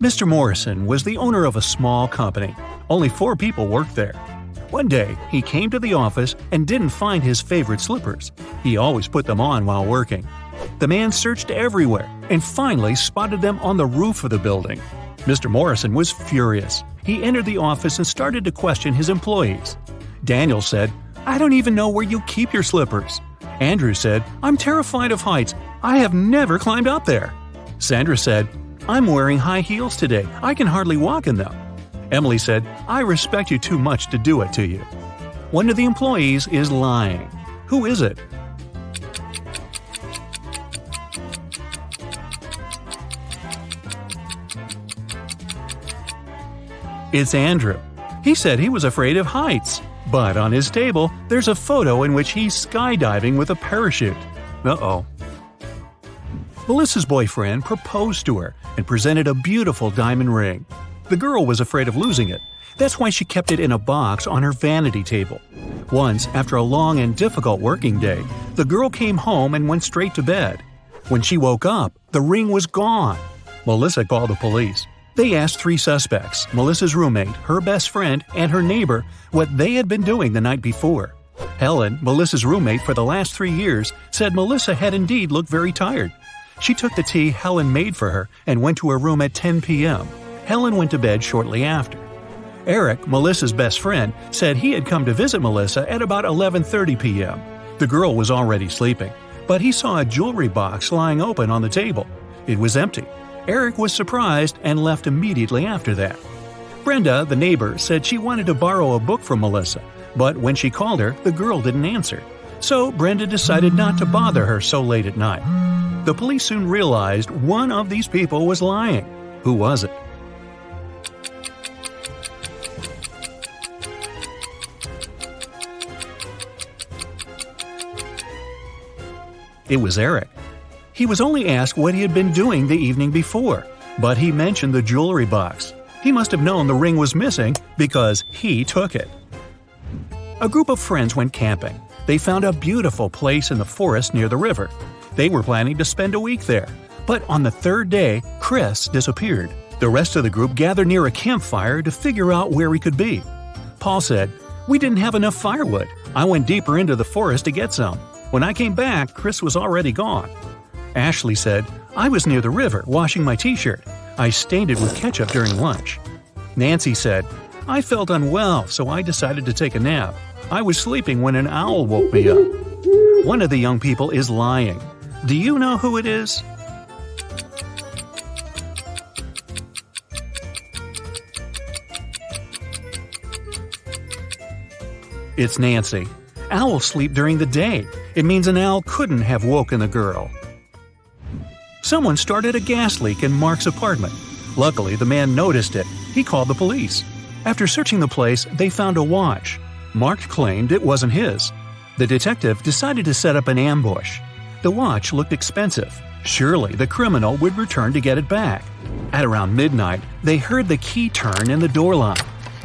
Mr. Morrison was the owner of a small company. Only 4 people worked there. One day, he came to the office and didn't find his favorite slippers. He always put them on while working. The man searched everywhere and finally spotted them on the roof of the building. Mr. Morrison was furious. He entered the office and started to question his employees. Daniel said, "I don't even know where you keep your slippers." Andrew said, "I'm terrified of heights. I have never climbed up there." Sandra said, "I'm wearing high heels today. I can hardly walk in them." Emily said, "I respect you too much to do it to you." One of the employees is lying. Who is it? It's Andrew. He said he was afraid of heights. But on his table, there's a photo in which he's skydiving with a parachute. Uh-oh. Melissa's boyfriend proposed to her and presented a beautiful diamond ring. The girl was afraid of losing it. That's why she kept it in a box on her vanity table. Once, after a long and difficult working day, the girl came home and went straight to bed. When she woke up, the ring was gone. Melissa called the police. They asked 3 suspects, Melissa's roommate, her best friend, and her neighbor, what they had been doing the night before. Helen, Melissa's roommate for the last 3 years, said Melissa had indeed looked very tired. She took the tea Helen made for her and went to her room at 10 p.m. Helen went to bed shortly after. Eric, Melissa's best friend, said he had come to visit Melissa at about 11:30 p.m. The girl was already sleeping, but he saw a jewelry box lying open on the table. It was empty. Eric was surprised and left immediately after that. Brenda, the neighbor, said she wanted to borrow a book from Melissa, but when she called her, the girl didn't answer. So Brenda decided not to bother her so late at night. The police soon realized one of these people was lying. Who was it? It was Eric. He was only asked what he had been doing the evening before, but he mentioned the jewelry box. He must have known the ring was missing because he took it. A group of friends went camping. They found a beautiful place in the forest near the river. They were planning to spend a week there, but on the 3rd day, Chris disappeared. The rest of the group gathered near a campfire to figure out where he could be. Paul said, "We didn't have enough firewood. I went deeper into the forest to get some. When I came back, Chris was already gone." Ashley said, "I was near the river washing my t-shirt. I stained it with ketchup during lunch." Nancy said, "I felt unwell, so I decided to take a nap. I was sleeping when an owl woke me up." One of the young people is lying. Do you know who it is? It's Nancy. Owls sleep during the day. It means an owl couldn't have woken the girl. Someone started a gas leak in Mark's apartment. Luckily, the man noticed it. He called the police. After searching the place, they found a watch. Mark claimed it wasn't his. The detective decided to set up an ambush. The watch looked expensive. Surely the criminal would return to get it back. At around midnight, they heard the key turn in the door lock.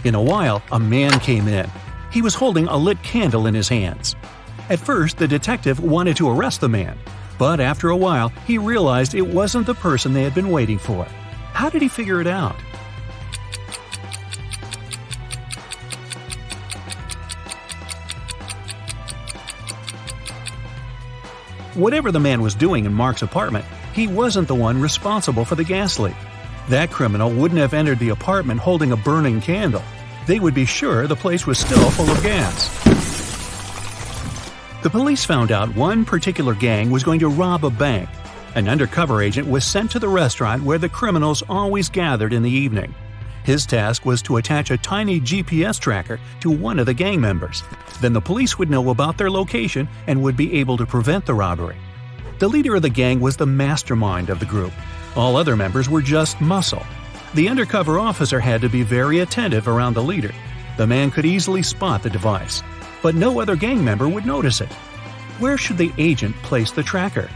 In a while, a man came in. He was holding a lit candle in his hands. At first, the detective wanted to arrest the man. But after a while, he realized it wasn't the person they had been waiting for. How did he figure it out? Whatever the man was doing in Mark's apartment, he wasn't the one responsible for the gas leak. That criminal wouldn't have entered the apartment holding a burning candle. They would be sure the place was still full of gas. The police found out one particular gang was going to rob a bank. An undercover agent was sent to the restaurant where the criminals always gathered in the evening. His task was to attach a tiny GPS tracker to one of the gang members. Then the police would know about their location and would be able to prevent the robbery. The leader of the gang was the mastermind of the group. All other members were just muscle. The undercover officer had to be very attentive around the leader. The man could easily spot the device, but no other gang member would notice it. Where should the agent place the tracker?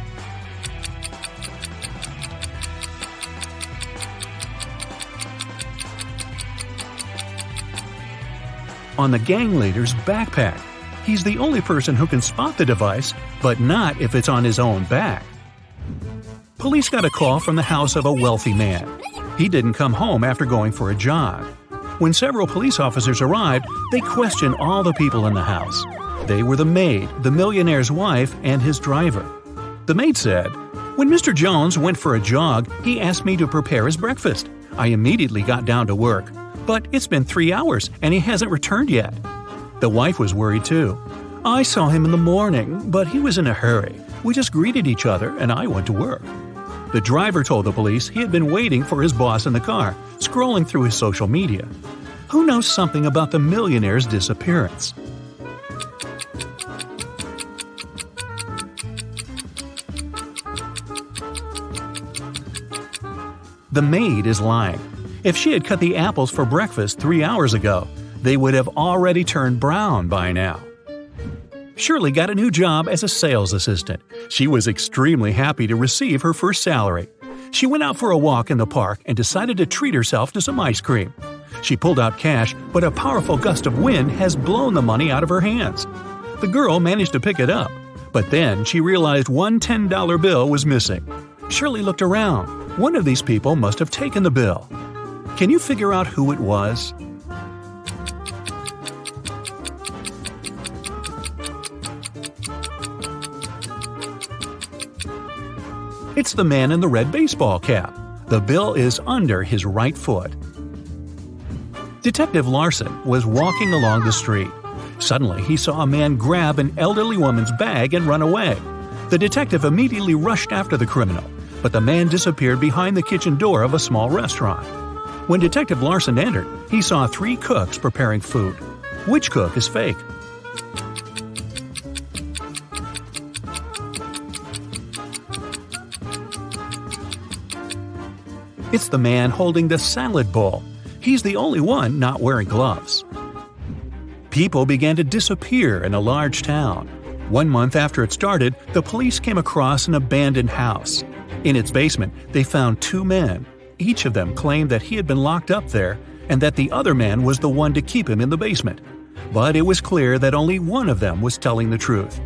On the gang leader's backpack. He's the only person who can spot the device, but not if it's on his own back. Police got a call from the house of a wealthy man. He didn't come home after going for a jog. When several police officers arrived, they questioned all the people in the house. They were the maid, the millionaire's wife, and his driver. The maid said, "When Mr. Jones went for a jog, he asked me to prepare his breakfast. I immediately got down to work. But it's been 3 hours and he hasn't returned yet." The wife was worried too. "I saw him in the morning, but he was in a hurry. We just greeted each other and I went to work." The driver told the police he had been waiting for his boss in the car, scrolling through his social media. Who knows something about the millionaire's disappearance? The maid is lying. If she had cut the apples for breakfast 3 hours ago, they would have already turned brown by now. Shirley got a new job as a sales assistant. She was extremely happy to receive her first salary. She went out for a walk in the park and decided to treat herself to some ice cream. She pulled out cash, but a powerful gust of wind has blown the money out of her hands. The girl managed to pick it up, but then she realized one $10 bill was missing. Shirley looked around. One of these people must have taken the bill. Can you figure out who it was? It's the man in the red baseball cap. The bill is under his right foot. Detective Larson was walking along the street. Suddenly, he saw a man grab an elderly woman's bag and run away. The detective immediately rushed after the criminal, but the man disappeared behind the kitchen door of a small restaurant. When Detective Larson entered, he saw 3 cooks preparing food. Which cook is fake? It's the man holding the salad bowl. He's the only one not wearing gloves. People began to disappear in a large town. 1 month after it started, the police came across an abandoned house. In its basement, they found 2 men. Each of them claimed that he had been locked up there and that the other man was the one to keep him in the basement. But it was clear that only one of them was telling the truth.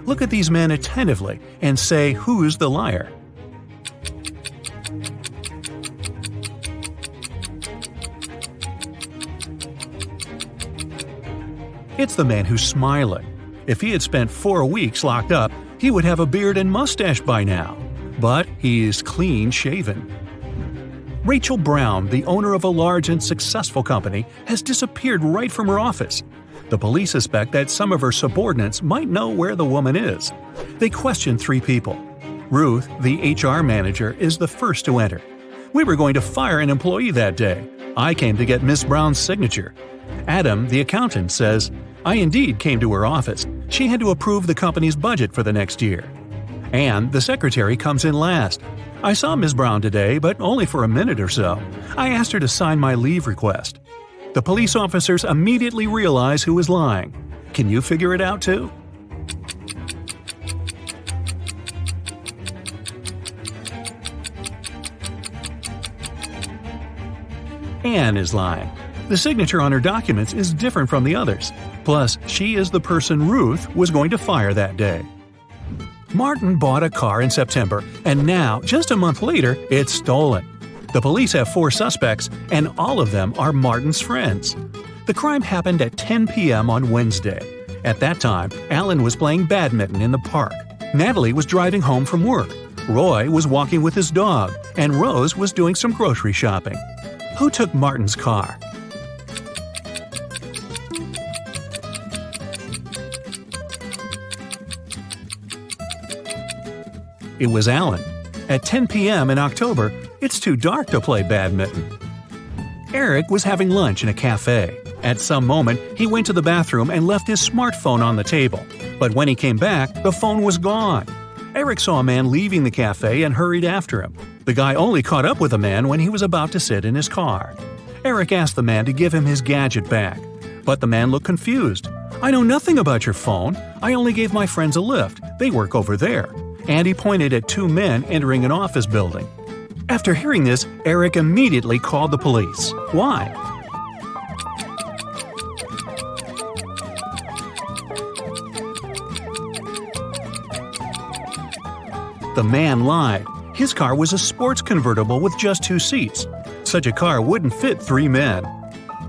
Look at these men attentively and say who's the liar. It's the man who's smiling. If he had spent 4 weeks locked up, he would have a beard and mustache by now. But he is clean-shaven. Rachel Brown, the owner of a large and successful company, has disappeared right from her office. The police suspect that some of her subordinates might know where the woman is. They question 3 people. Ruth, the HR manager, is the first to enter. "We were going to fire an employee that day. I came to get Miss Brown's signature." Adam, the accountant, says, "I indeed came to her office. She had to approve the company's budget for the next year." And the secretary comes in last. "I saw Ms. Brown today, but only for a minute or so. I asked her to sign my leave request." The police officers immediately realize who is lying. Can you figure it out too? Anne is lying. The signature on her documents is different from the others. Plus, she is the person Ruth was going to fire that day. Martin bought a car in September, and now, just a month later, it's stolen. The police have 4 suspects, and all of them are Martin's friends. The crime happened at 10 p.m. on Wednesday. At that time, Alan was playing badminton in the park. Natalie was driving home from work. Roy was walking with his dog, and Rose was doing some grocery shopping. Who took Martin's car? It was Alan. At 10 p.m. in October, it's too dark to play badminton. Eric was having lunch in a cafe. At some moment, he went to the bathroom and left his smartphone on the table. But when he came back, the phone was gone. Eric saw a man leaving the cafe and hurried after him. The guy only caught up with the man when he was about to sit in his car. Eric asked the man to give him his gadget back. But the man looked confused. "I know nothing about your phone. I only gave my friends a lift. They work over there." And he pointed at 2 men entering an office building. After hearing this, Eric immediately called the police. Why? The man lied. His car was a sports convertible with just 2 seats. Such a car wouldn't fit 3 men.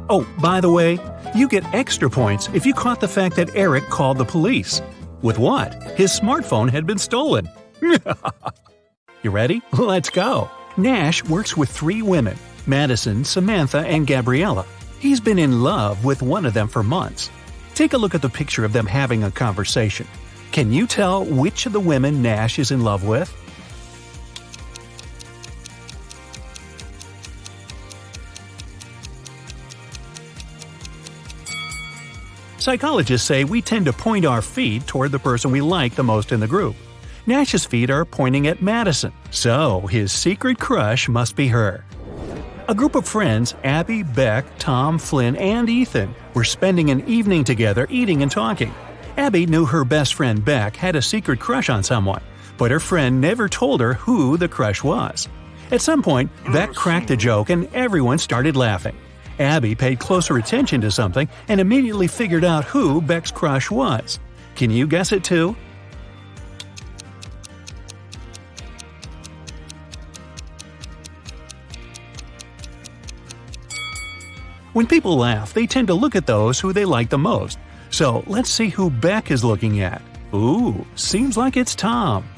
Oh, by the way, you get extra points if you caught the fact that Eric called the police. With what? His smartphone had been stolen. You ready? Let's go. Nash works with 3 women, Madison, Samantha, and Gabriella. He's been in love with one of them for months. Take a look at the picture of them having a conversation. Can you tell which of the women Nash is in love with? Psychologists say we tend to point our feet toward the person we like the most in the group. Nash's feet are pointing at Madison, so his secret crush must be her. A group of friends, Abby, Beck, Tom, Flynn, and Ethan, were spending an evening together eating and talking. Abby knew her best friend Beck had a secret crush on someone, but her friend never told her who the crush was. At some point, Beck cracked a joke and everyone started laughing. Abby paid closer attention to something and immediately figured out who Beck's crush was. Can you guess it too? When people laugh, they tend to look at those who they like the most. So let's see who Beck is looking at. Ooh, seems like it's Tom.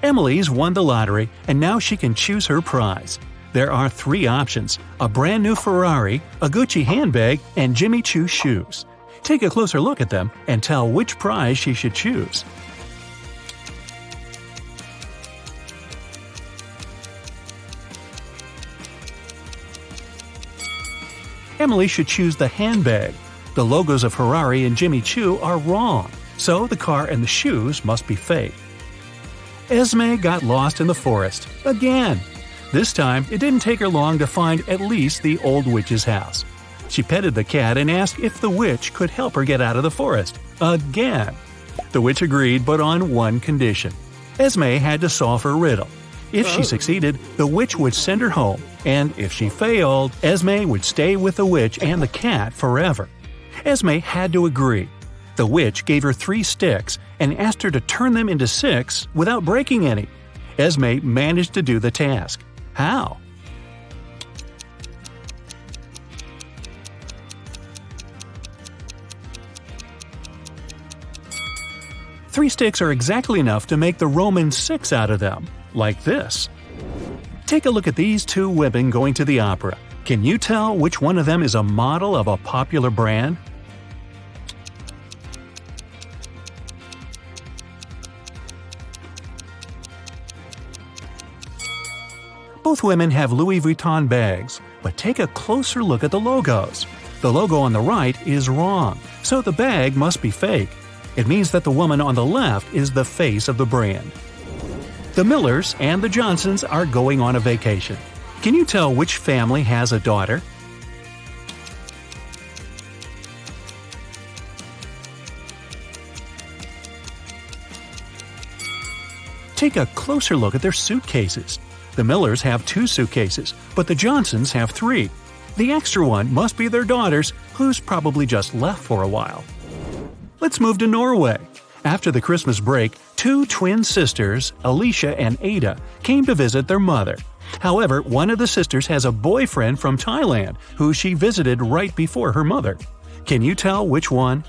Emily's won the lottery and now she can choose her prize. There are 3 options: a brand new Ferrari, a Gucci handbag, and Jimmy Choo shoes. Take a closer look at them and tell which prize she should choose. Emily should choose the handbag. The logos of Ferrari and Jimmy Choo are wrong, so the car and the shoes must be fake. Esme got lost in the forest again. This time, it didn't take her long to find at least the old witch's house. She petted the cat and asked if the witch could help her get out of the forest. Again. The witch agreed, but on one condition. Esme had to solve her riddle. If she succeeded, the witch would send her home, and if she failed, Esme would stay with the witch and the cat forever. Esme had to agree. The witch gave her 3 sticks and asked her to turn them into 6 without breaking any. Esme managed to do the task. How? Three sticks are exactly enough to make the Roman 6 out of them, like this. Take a look at these 2 women going to the opera. Can you tell which one of them is a model of a popular brand? Both women have Louis Vuitton bags, but take a closer look at the logos. The logo on the right is wrong, so the bag must be fake. It means that the woman on the left is the face of the brand. The Millers and the Johnsons are going on a vacation. Can you tell which family has a daughter? Take a closer look at their suitcases. The Millers have 2 suitcases, but the Johnsons have 3. The extra one must be their daughter's, who's probably just left for a while. Let's move to Norway. After the Christmas break, 2 twin sisters, Alicia and Ada, came to visit their mother. However, one of the sisters has a boyfriend from Thailand who she visited right before her mother. Can you tell which one?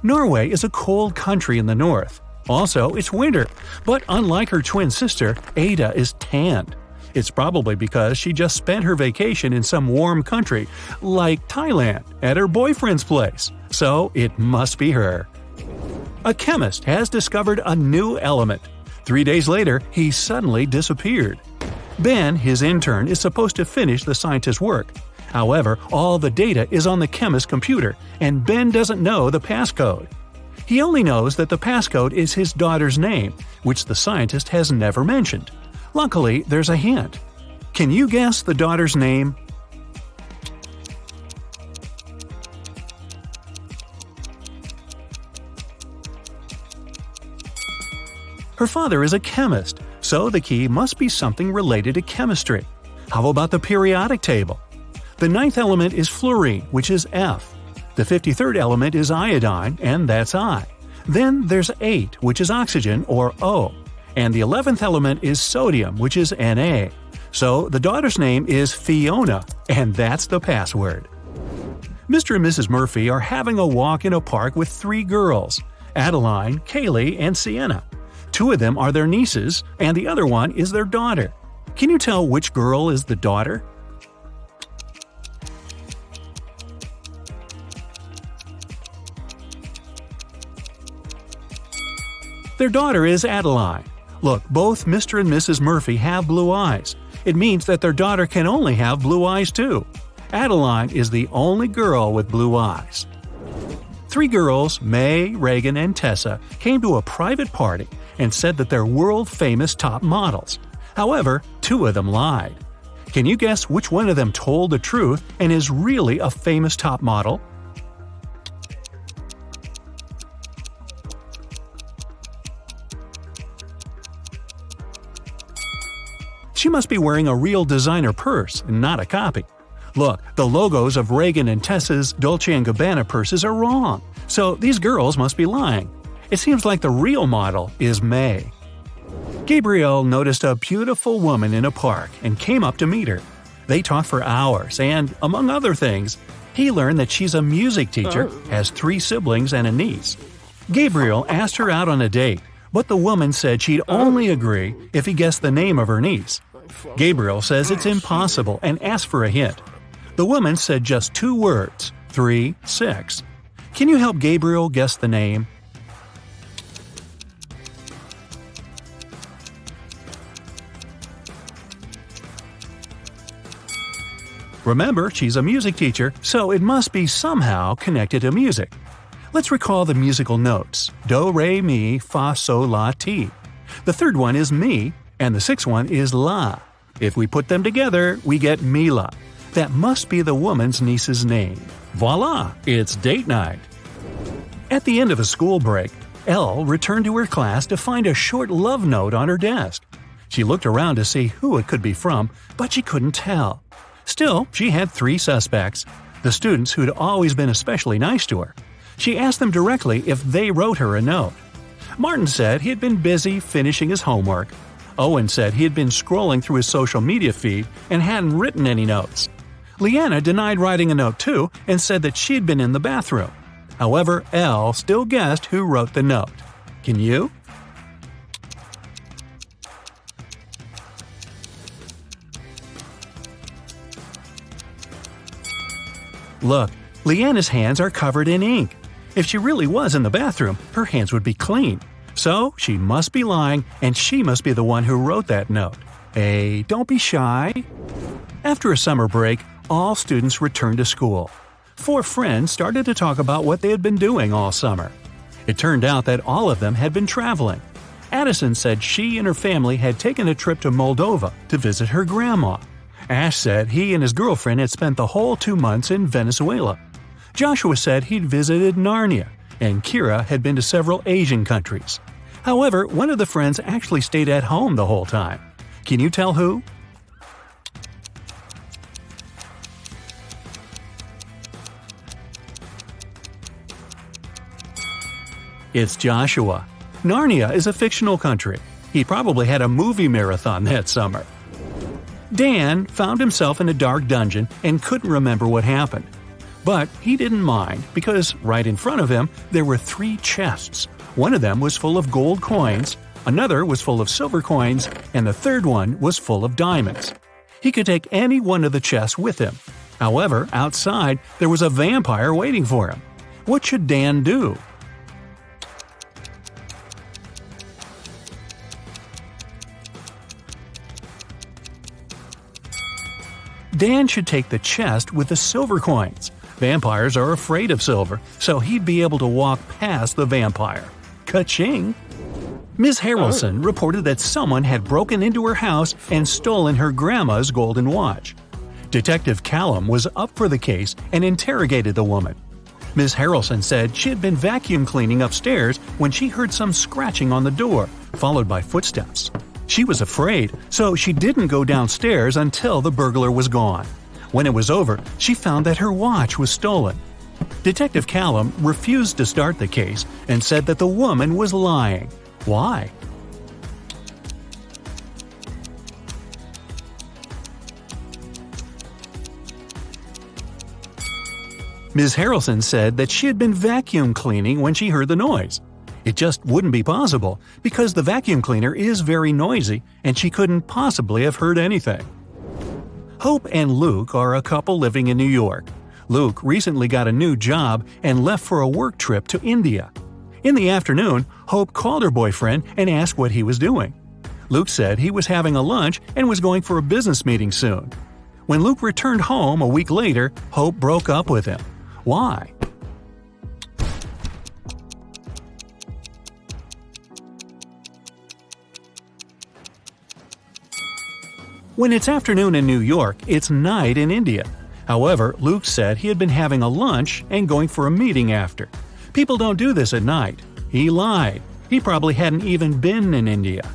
Norway is a cold country in the north. Also, it's winter, but unlike her twin sister, Ada is tanned. It's probably because she just spent her vacation in some warm country, like Thailand, at her boyfriend's place. So it must be her. A chemist has discovered a new element. 3 days later, he suddenly disappeared. Ben, his intern, is supposed to finish the scientist's work. However, all the data is on the chemist's computer, and Ben doesn't know the passcode. He only knows that the passcode is his daughter's name, which the scientist has never mentioned. Luckily, there's a hint. Can you guess the daughter's name? Her father is a chemist, so the key must be something related to chemistry. How about the periodic table? The 9th element is fluorine, which is F. The 53rd element is iodine, and that's I. Then there's 8, which is oxygen, or O. And the 11th element is sodium, which is Na. So the daughter's name is Fiona, and that's the password. Mr. and Mrs. Murphy are having a walk in a park with 3 girls – Adeline, Kaylee, and Sienna. 2 of them are their nieces, and the other one is their daughter. Can you tell which girl is the daughter? Their daughter is Adeline. Look, both Mr. and Mrs. Murphy have blue eyes. It means that their daughter can only have blue eyes too. Adeline is the only girl with blue eyes. 3 girls, May, Reagan, and Tessa, came to a private party and said that they're world-famous top models. However, 2 of them lied. Can you guess which one of them told the truth and is really a famous top model? She must be wearing a real designer purse and not a copy. Look, the logos of Reagan and Tessa's Dolce & Gabbana purses are wrong, so these girls must be lying. It seems like the real model is May. Gabriel noticed a beautiful woman in a park and came up to meet her. They talked for hours and, among other things, he learned that she's a music teacher, has 3 siblings and a niece. Gabriel asked her out on a date, but the woman said she'd only agree if he guessed the name of her niece. Gabriel says it's impossible and asked for a hint. The woman said just 2 words, 3, 6. Can you help Gabriel guess the name? Remember, she's a music teacher, so it must be somehow connected to music. Let's recall the musical notes: do, re, mi, fa, sol, la, ti. The third one is mi, and the 6th one is la. If we put them together, we get Mila. That must be the woman's niece's name. Voila! It's date night. At the end of a school break, Elle returned to her class to find a short love note on her desk. She looked around to see who it could be from, but she couldn't tell. Still, she had 3 suspects, the students who'd always been especially nice to her. She asked them directly if they wrote her a note. Martin said he had been busy finishing his homework. Owen said he had been scrolling through his social media feed and hadn't written any notes. Leanna denied writing a note too and said that she'd been in the bathroom. However, Elle still guessed who wrote the note. Can you? Look, Leanna's hands are covered in ink. If she really was in the bathroom, her hands would be clean. So she must be lying, and she must be the one who wrote that note. Hey, don't be shy. After a summer break, all students returned to school. 4 friends started to talk about what they had been doing all summer. It turned out that all of them had been traveling. Addison said she and her family had taken a trip to Moldova to visit her grandma. Ash said he and his girlfriend had spent the whole 2 months in Venezuela. Joshua said he'd visited Narnia, and Kira had been to several Asian countries. However, one of the friends actually stayed at home the whole time. Can you tell who? It's Joshua. Narnia is a fictional country. He probably had a movie marathon that summer. Dan found himself in a dark dungeon and couldn't remember what happened. But he didn't mind because right in front of him there were 3 chests. One of them was full of gold coins, another was full of silver coins, and the third one was full of diamonds. He could take any one of the chests with him. However, outside there was a vampire waiting for him. What should Dan do? Dan should take the chest with the silver coins. Vampires are afraid of silver, so he'd be able to walk past the vampire. Ka-ching! Ms. Harrelson reported that someone had broken into her house and stolen her grandma's golden watch. Detective Callum was up for the case and interrogated the woman. Ms. Harrelson said she had been vacuum cleaning upstairs when she heard some scratching on the door, followed by footsteps. She was afraid, so she didn't go downstairs until the burglar was gone. When it was over, she found that her watch was stolen. Detective Callum refused to start the case and said that the woman was lying. Why? Ms. Harrelson said that she had been vacuum cleaning when she heard the noise. It just wouldn't be possible because the vacuum cleaner is very noisy and she couldn't possibly have heard anything. Hope and Luke are a couple living in New York. Luke recently got a new job and left for a work trip to India. In the afternoon, Hope called her boyfriend and asked what he was doing. Luke said he was having a lunch and was going for a business meeting soon. When Luke returned home a week later, Hope broke up with him. Why? When it's afternoon in New York, it's night in India. However, Luke said he had been having a lunch and going for a meeting after. People don't do this at night. He lied. He probably hadn't even been in India.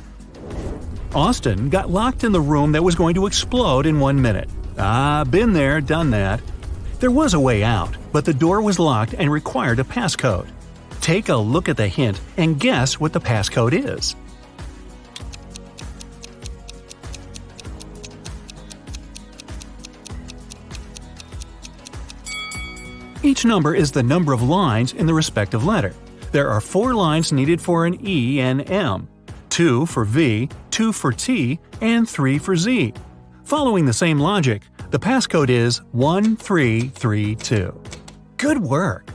Austin got locked in the room that was going to explode in 1 minute. Been there, done that. There was a way out, but the door was locked and required a passcode. Take a look at the hint and guess what the passcode is. Each number is the number of lines in the respective letter. There are 4 lines needed for an E and M, 2 for V, 2 for T, and 3 for Z. Following the same logic, the passcode is 1332. Good work!